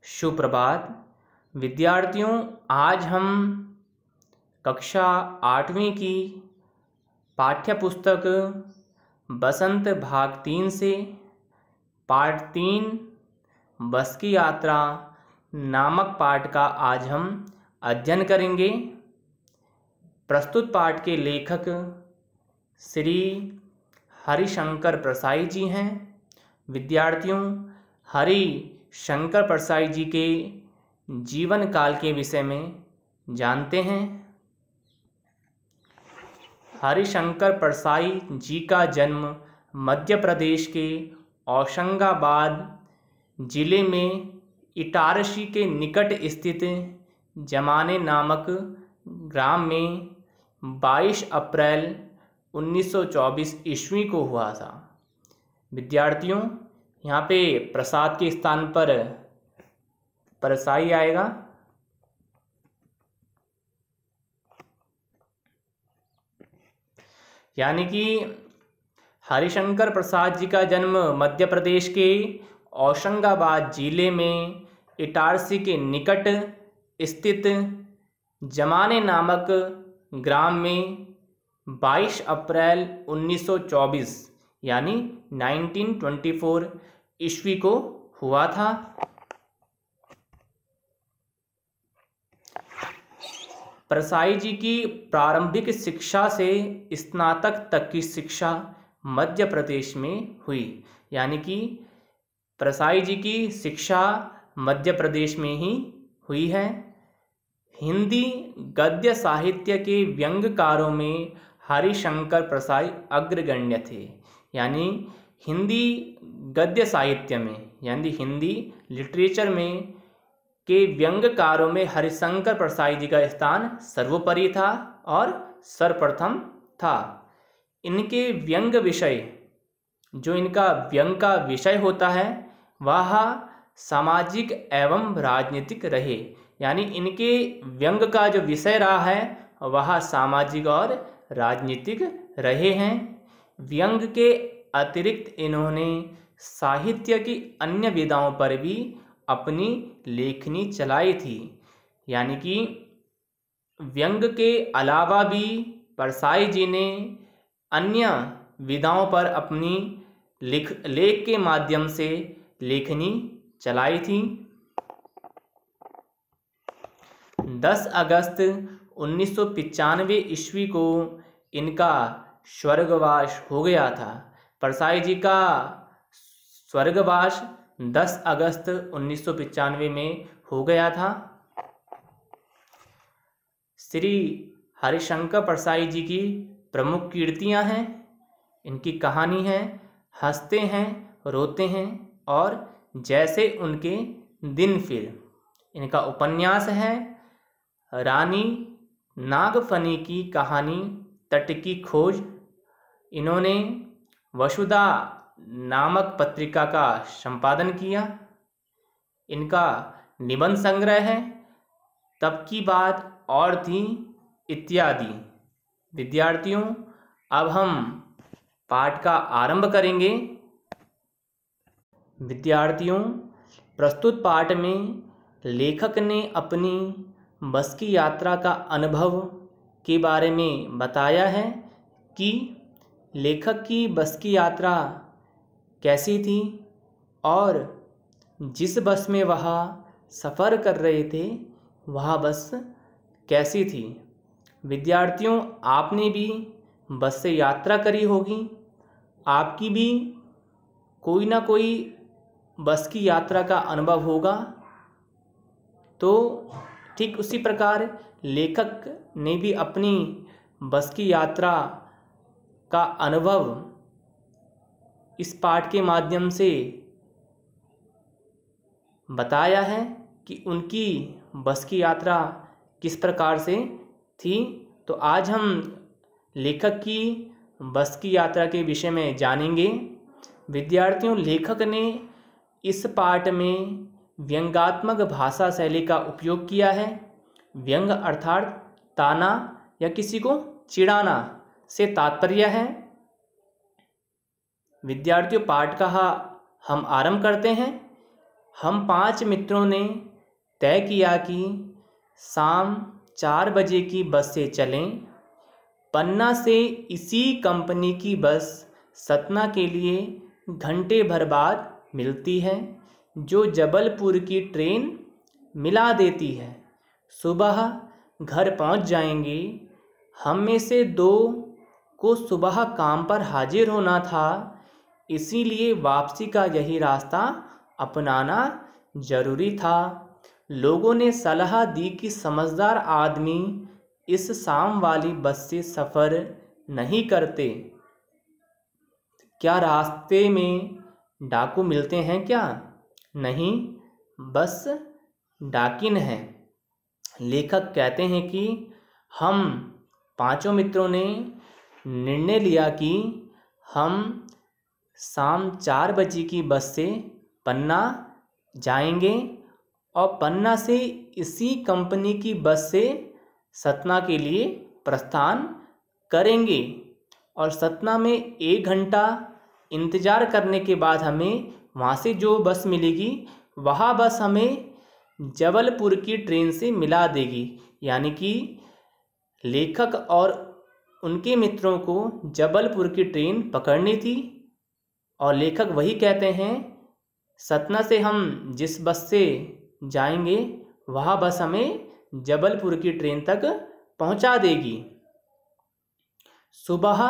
सुप्रभात विद्यार्थियों। आज हम कक्षा 8वीं की पाठ्यपुस्तक बसंत भाग 3 से पाठ 3 बस की यात्रा नामक पाठ का आज हम अध्ययन करेंगे। प्रस्तुत पाठ के लेखक श्री हरिशंकर प्रसाई जी हैं। विद्यार्थियों, हरिशंकर प्रसाई जी के जीवन काल के विषय में जानते हैं। हरिशंकर प्रसाई जी का जन्म मध्य प्रदेश के होशंगाबाद जिले में इटारसी के निकट स्थित जमाने नामक ग्राम में 22 अप्रैल 1924 ईस्वी को हुआ था। विद्यार्थियों, यहाँ पे प्रसाद के स्थान पर प्रसाई आएगा। यानी कि हरिशंकर प्रसाद जी का जन्म मध्य प्रदेश के होशंगाबाद जिले में इटारसी के निकट स्थित जमाने नामक ग्राम में 22 अप्रैल 1924 यानी 1924 ईस्वी को हुआ था। प्रसाई जी की प्रारंभिक शिक्षा से स्नातक तक की शिक्षा मध्य प्रदेश में हुई। यानी कि प्रसाई जी की शिक्षा मध्य प्रदेश में ही हुई है। हिंदी गद्य साहित्य के व्यंग्यकारों में हरिशंकर प्रसाई अग्रगण्य थे। यानी हिंदी गद्य साहित्य में यानी हिंदी लिटरेचर में के व्यंग्यकारों में हरिशंकर प्रसाई जी का स्थान सर्वोपरि था और सर्वप्रथम था। इनके व्यंग्य विषय, जो इनका व्यंग का विषय होता है, वह सामाजिक एवं राजनीतिक रहे। यानी इनके व्यंग का जो विषय रहा है वह सामाजिक और राजनीतिक रहे हैं। व्यंग के अतिरिक्त इन्होंने साहित्य की अन्य विधाओं पर भी अपनी लेखनी चलाई थी। यानी कि व्यंग के अलावा भी प्रसाई जी ने अन्य विधाओं पर अपनी लेख के माध्यम से लेखनी चलाई थी। 10 अगस्त 1995 ईस्वी को इनका स्वर्गवास हो गया था। प्रसाई जी का स्वर्गवास 10 अगस्त 1995 में हो गया था। श्री हरिशंकर प्रसाई जी की प्रमुख कीर्तियां हैं। इनकी कहानी है हंसते हैं, रोते हैं और जैसे उनके दिन फिर। इनका उपन्यास है रानी नागफनी की कहानी तट की खोज। इन्होंने वसुधा नामक पत्रिका का संपादन किया। इनका निबंध संग्रह है तब की बात और थी इत्यादि। विद्यार्थियों, अब हम पाठ का आरंभ करेंगे। विद्यार्थियों, प्रस्तुत पाठ में लेखक ने अपनी बस की यात्रा का अनुभव के बारे में बताया है कि लेखक की बस की यात्रा कैसी थी और जिस बस में वह सफ़र कर रहे थे वह बस कैसी थी। विद्यार्थियों, आपने भी बस से यात्रा करी होगी। आपकी भी कोई ना कोई बस की यात्रा का अनुभव होगा। तो ठीक उसी प्रकार लेखक ने भी अपनी बस की यात्रा का अनुभव इस पाठ के माध्यम से बताया है कि उनकी बस की यात्रा किस प्रकार से थी। तो आज हम लेखक की बस की यात्रा के विषय में जानेंगे। विद्यार्थियों, लेखक ने इस पाठ में व्यंग्यात्मक भाषा शैली का उपयोग किया है। व्यंग अर्थात ताना या किसी को चिढ़ाना से तात्पर्य है। विद्यार्थियों, पाठ का हम आरंभ करते हैं। हम 5 मित्रों ने तय किया कि शाम 4 बजे की बस से चलें। पन्ना से इसी कंपनी की बस सतना के लिए घंटे भर बाद मिलती है, जो जबलपुर की ट्रेन मिला देती है। सुबह घर पहुंच जाएंगे। हम में से 2 को सुबह काम पर हाजिर होना था, इसीलिए वापसी का यही रास्ता अपनाना जरूरी था। लोगों ने सलाह दी कि समझदार आदमी इस शाम वाली बस से सफ़र नहीं करते। क्या रास्ते में डाकू मिलते हैं क्या? नहीं, बस डाकिन हैं। लेखक कहते हैं कि हम 5 मित्रों ने निर्णय लिया कि हम शाम 4 बजे की बस से पन्ना जाएंगे और पन्ना से इसी कंपनी की बस से सतना के लिए प्रस्थान करेंगे और सतना में 1 घंटा इंतज़ार करने के बाद हमें वहाँ से जो बस मिलेगी वह बस हमें जबलपुर की ट्रेन से मिला देगी। यानी कि लेखक और उनके मित्रों को जबलपुर की ट्रेन पकड़नी थी और लेखक वही कहते हैं, सतना से हम जिस बस से जाएंगे वह बस हमें जबलपुर की ट्रेन तक पहुंचा देगी। सुबह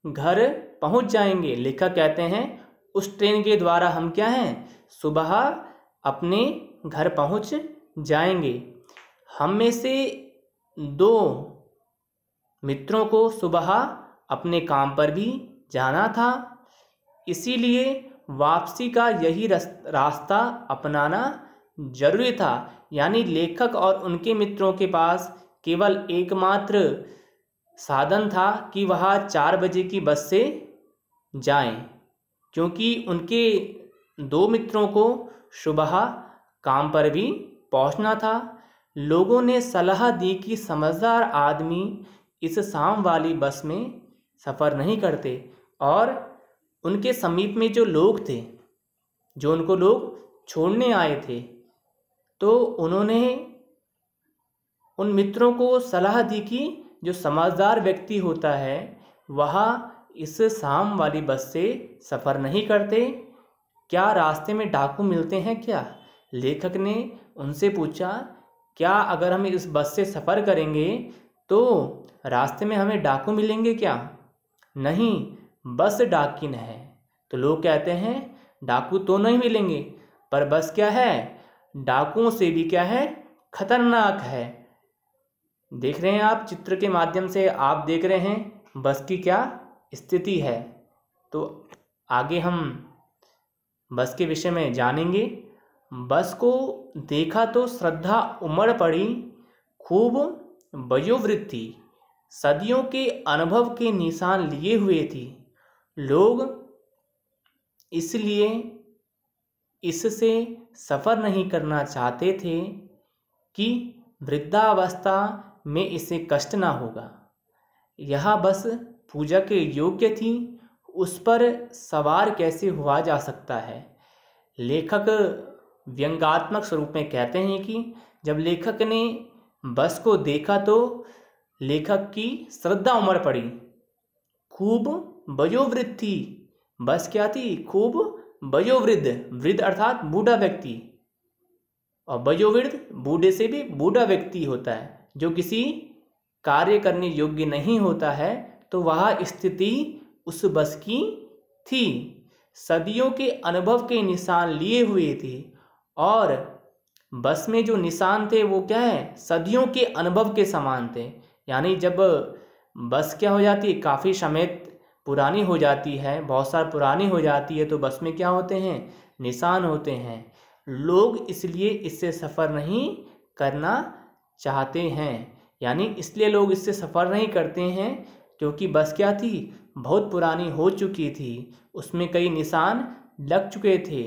घर पहुंच जाएंगे। लेखक कहते हैं उस ट्रेन के द्वारा हम क्या हैं, सुबह अपने घर पहुंच जाएंगे। हम में से 2 मित्रों को सुबह अपने काम पर भी जाना था, इसीलिए वापसी का यही रास्ता अपनाना जरूरी था। यानी लेखक और उनके मित्रों के पास केवल एकमात्र साधन था कि वह 4 बजे की बस से जाएं, क्योंकि उनके 2 मित्रों को सुबह काम पर भी पहुंचना था। लोगों ने सलाह दी कि समझदार आदमी इस शाम वाली बस में सफ़र नहीं करते और उनके समीप में जो लोग थे, जो उनको लोग छोड़ने आए थे, तो उन्होंने उन मित्रों को सलाह दी कि जो समझदार व्यक्ति होता है वह इस शाम वाली बस से सफ़र नहीं करते। क्या रास्ते में डाकू मिलते हैं क्या? लेखक ने उनसे पूछा, क्या अगर हम इस बस से सफ़र करेंगे तो रास्ते में हमें डाकू मिलेंगे क्या? नहीं, बस डाकिन है। तो लोग कहते हैं डाकू तो नहीं मिलेंगे, पर बस क्या है, डाकुओं से भी क्या है, खतरनाक है। देख रहे हैं आप चित्र के माध्यम से, आप देख रहे हैं बस की क्या स्थिति है। तो आगे हम बस के विषय में जानेंगे। बस को देखा तो श्रद्धा उमड़ पड़ी, खूब वयोवृद्ध थी, सदियों के अनुभव के निशान लिए हुए थी। लोग इसलिए इससे सफ़र नहीं करना चाहते थे कि वृद्धावस्था में इसे कष्ट ना होगा। यह बस पूजा के योग्य थी, उस पर सवार कैसे हुआ जा सकता है। लेखक व्यंग्यात्मक स्वरूप में कहते हैं कि जब लेखक ने बस को देखा तो लेखक की श्रद्धा उमड़ पड़ी, खूब वयोवृद्ध थी। बस क्या थी, खूब वयोवृद्ध, वृद्ध अर्थात बूढ़ा व्यक्ति, और वयोवृद्ध बूढ़े से भी बूढ़ा व्यक्ति होता है, जो किसी कार्य करने योग्य नहीं होता है। तो वह स्थिति उस बस की थी, सदियों के अनुभव के निशान लिए हुए थे, और बस में जो निशान थे वो क्या है, सदियों के अनुभव के समान थे। यानी जब बस क्या हो जाती है, काफ़ी समय पुरानी हो जाती है, बहुत साल पुरानी हो जाती है, तो बस में क्या होते हैं, निशान होते हैं। लोग इसलिए इससे सफ़र नहीं करना चाहते हैं, यानी इसलिए लोग इससे सफ़र नहीं करते हैं क्योंकि बस क्या थी, बहुत पुरानी हो चुकी थी, उसमें कई निशान लग चुके थे।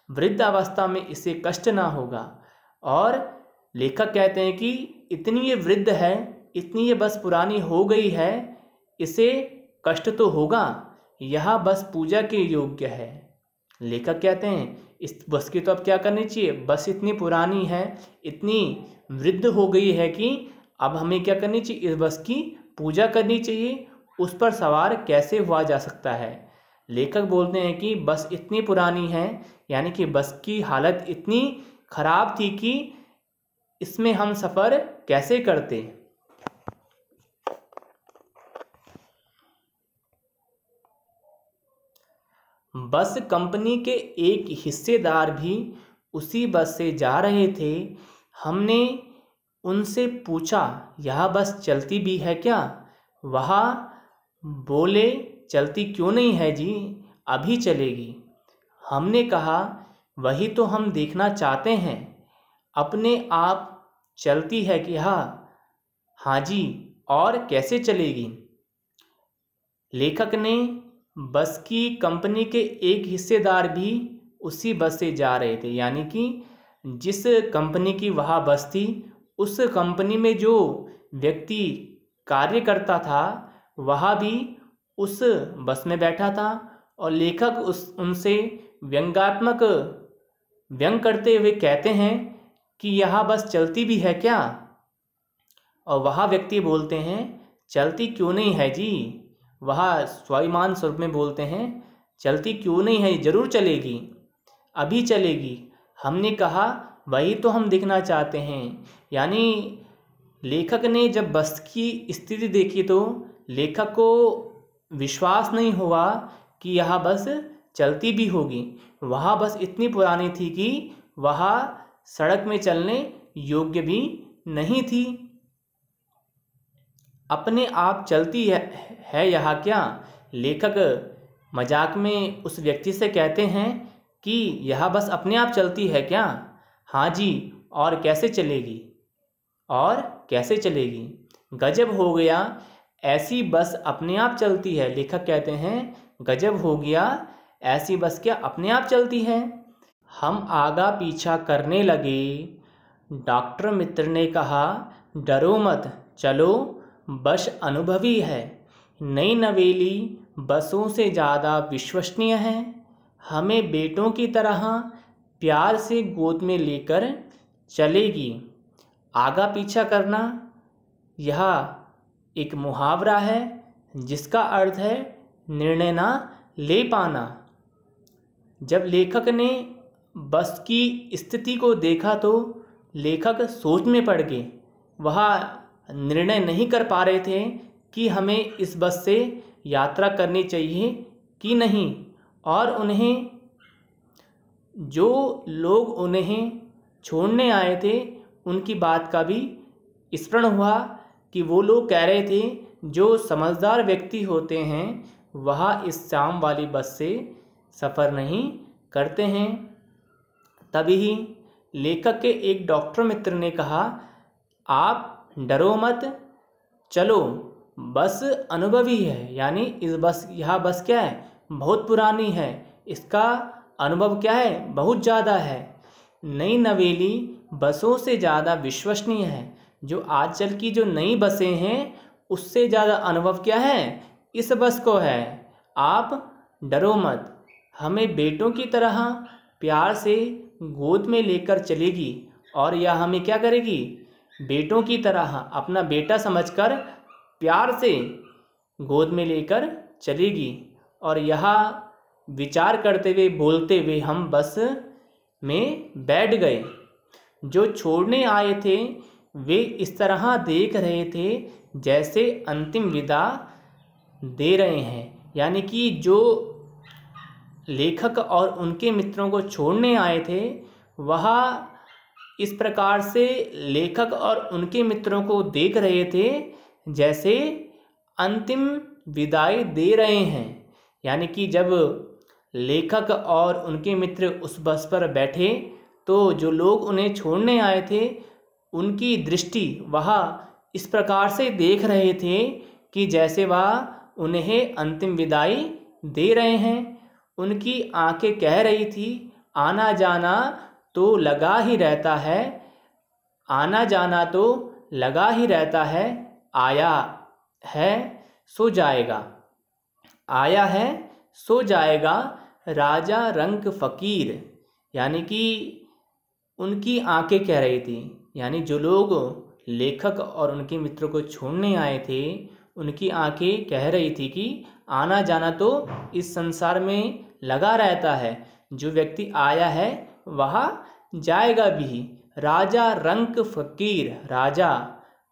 वृद्धावस्था में इसे कष्ट ना होगा। और लेखक कहते हैं कि इतनी ये वृद्ध है, इतनी ये बस पुरानी हो गई है, इसे कष्ट तो होगा, यह बस पूजा के योग्य है। लेखक कहते हैं इस बस की तो अब क्या करनी चाहिए, बस इतनी पुरानी है, इतनी वृद्ध हो गई है कि अब हमें क्या करनी चाहिए, इस बस की पूजा करनी चाहिए, उस पर सवार कैसे हुआ जा सकता है। लेखक बोलते हैं कि बस इतनी पुरानी है, यानी कि बस की हालत इतनी खराब थी कि इसमें हम सफ़र कैसे करते। बस कंपनी के एक हिस्सेदार भी उसी बस से जा रहे थे। हमने उनसे पूछा, यह बस चलती भी है क्या? वह बोले, चलती क्यों नहीं है जी, अभी चलेगी। हमने कहा, वही तो हम देखना चाहते हैं, अपने आप चलती है कि हाँ जी, और कैसे चलेगी? लेखक ने बस की कंपनी के एक हिस्सेदार भी उसी बस से जा रहे थे, यानी कि जिस कंपनी की वह बस थी, उस कंपनी में जो व्यक्ति कार्य करता था वह भी उस बस में बैठा था। और लेखक उनसे व्यंग्यात्मक व्यंग करते हुए कहते हैं कि यह बस चलती भी है क्या? और वह व्यक्ति बोलते हैं, चलती क्यों नहीं है जी। वह स्वाभिमान स्वरूप में बोलते हैं, चलती क्यों नहीं है, ज़रूर चलेगी, अभी चलेगी। हमने कहा, वही तो हम देखना चाहते हैं। यानी लेखक ने जब बस की स्थिति देखी तो लेखक को विश्वास नहीं हुआ कि यह बस चलती भी होगी। वह बस इतनी पुरानी थी कि वह सड़क में चलने योग्य भी नहीं थी। अपने आप चलती है यह क्या? लेखक मजाक में उस व्यक्ति से कहते हैं कि यह बस अपने आप चलती है क्या? हाँ जी, और कैसे चलेगी, और कैसे चलेगी? गजब हो गया, ऐसी बस अपने आप चलती है। लेखक कहते हैं, गजब हो गया, ऐसी बस क्या अपने आप चलती है? हम आगा पीछा करने लगे। डॉक्टर मित्र ने कहा, डरो मत, चलो, बस अनुभवी है, नई नवेली बसों से ज़्यादा विश्वसनीय है, हमें बेटों की तरह प्यार से गोद में लेकर चलेगी। आगा पीछा करना यह एक मुहावरा है जिसका अर्थ है निर्णय ना ले पाना। जब लेखक ने बस की स्थिति को देखा तो लेखक सोच में पड़ गए। वह निर्णय नहीं कर पा रहे थे कि हमें इस बस से यात्रा करनी चाहिए कि नहीं। और उन्हें जो लोग उन्हें छोड़ने आए थे उनकी बात का भी स्मरण हुआ कि वो लोग कह रहे थे, जो समझदार व्यक्ति होते हैं वह इस शाम वाली बस से सफ़र नहीं करते हैं। तभी लेखक के एक डॉक्टर मित्र ने कहा, आप डरो मत, चलो, बस अनुभवी है। यानी यह बस क्या है, बहुत पुरानी है, इसका अनुभव क्या है, बहुत ज़्यादा है, नई नवेली बसों से ज़्यादा विश्वसनीय है। जो आजकल की जो नई बसें हैं उससे ज़्यादा अनुभव क्या है, इस बस को है। आप डरो मत, हमें बेटों की तरह प्यार से गोद में लेकर चलेगी। और यह हमें क्या करेगी, बेटों की तरह अपना बेटा समझकर प्यार से गोद में लेकर चलेगी। और यह विचार करते हुए बोलते हुए हम बस में बैठ गए। जो छोड़ने आए थे वे इस तरह देख रहे थे जैसे अंतिम विदा दे रहे हैं। यानी कि जो लेखक और उनके मित्रों को छोड़ने आए थे वह इस प्रकार से लेखक और उनके मित्रों को देख रहे थे जैसे अंतिम विदाई दे रहे हैं। यानी कि जब लेखक और उनके मित्र उस बस पर बैठे तो जो लोग उन्हें छोड़ने आए थे उनकी दृष्टि वह इस प्रकार से देख रहे थे कि जैसे वह उन्हें अंतिम विदाई दे रहे हैं। उनकी आंखें कह रही थी, आना जाना तो लगा ही रहता है, आना जाना तो लगा ही रहता है, आया है सो जाएगा, आया है सो जाएगा, राजा रंक फ़कीर। यानी कि उनकी आंखें कह रही थी, यानी जो लोग लेखक और उनके मित्रों को छोड़ने आए थे उनकी आंखें कह रही थी कि आना जाना तो इस संसार में लगा रहता है, जो व्यक्ति आया है वह जाएगा भी। राजा रंक फकीर, राजा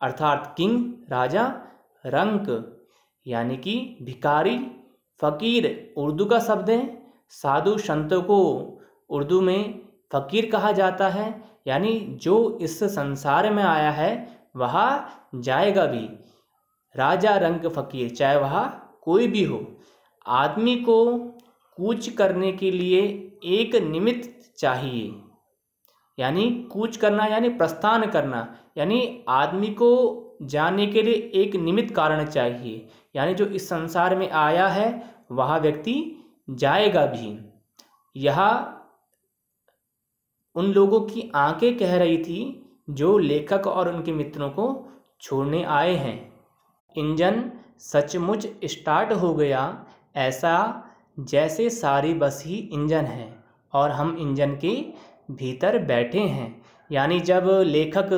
अर्थात किंग, राजा, रंक यानी कि भिखारी, फकीर उर्दू का शब्द है। साधु संतों को उर्दू में फकीर कहा जाता है, यानी जो इस संसार में आया है वह जाएगा भी। राजा रंक फकीर, चाहे वह कोई भी हो। आदमी को कूच करने के लिए एक निमित्त चाहिए, यानी कूच करना यानी प्रस्थान करना, यानी आदमी को जाने के लिए एक निमित्त कारण चाहिए, यानी जो इस संसार में आया है वह व्यक्ति जाएगा भी। यह उन लोगों की आंखें कह रही थी जो लेखक और उनके मित्रों को छोड़ने आए हैं। इंजन सचमुच स्टार्ट हो गया, ऐसा जैसे सारी बस ही इंजन है और हम इंजन के भीतर बैठे हैं। यानी जब लेखक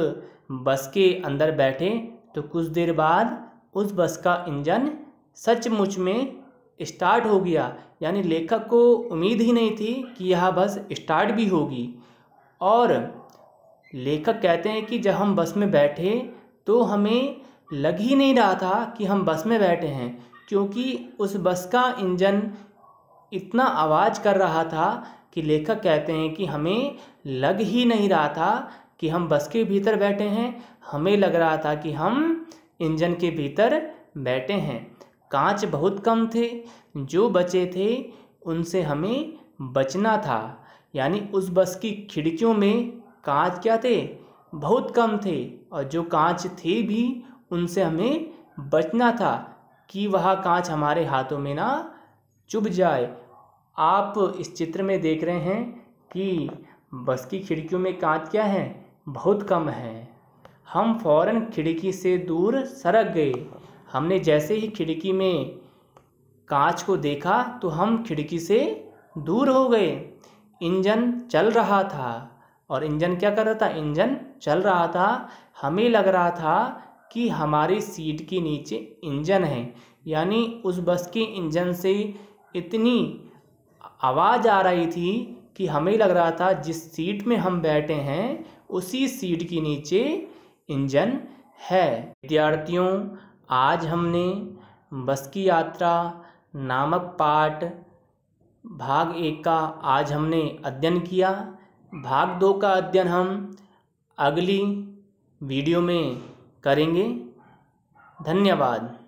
बस के अंदर बैठे तो कुछ देर बाद उस बस का इंजन सचमुच में स्टार्ट हो गया, यानी लेखक को उम्मीद ही नहीं थी कि यह बस स्टार्ट भी होगी। और लेखक कहते हैं कि जब हम बस में बैठे तो हमें लग ही नहीं रहा था कि हम बस में बैठे हैं, क्योंकि उस बस का इंजन इतना आवाज़ कर रहा था कि लेखक कहते हैं कि हमें लग ही नहीं रहा था कि हम बस के भीतर बैठे हैं, हमें लग रहा था कि हम इंजन के भीतर बैठे हैं। कांच बहुत कम थे, जो बचे थे उनसे हमें बचना था, यानी उस बस की खिड़कियों में कांच क्या थे, बहुत कम थे, और जो कांच थे भी उनसे हमें बचना था कि वह कांच हमारे हाथों में ना चुभ जाए। आप इस चित्र में देख रहे हैं कि बस की खिड़कियों में कांच क्या है, बहुत कम है। हम फौरन खिड़की से दूर सरक गए। हमने जैसे ही खिड़की में कांच को देखा तो हम खिड़की से दूर हो गए। इंजन चल रहा था, और इंजन क्या कर रहा था, इंजन चल रहा था। हमें लग रहा था कि हमारी सीट के नीचे इंजन है, यानी उस बस के इंजन से इतनी आवाज़ आ रही थी कि हमें लग रहा था जिस सीट में हम बैठे हैं उसी सीट के नीचे इंजन है। विद्यार्थियों, आज हमने बस की यात्रा नामक पाठ भाग 1 का आज हमने अध्ययन किया। भाग 2 का अध्ययन हम अगली वीडियो में करेंगे। धन्यवाद।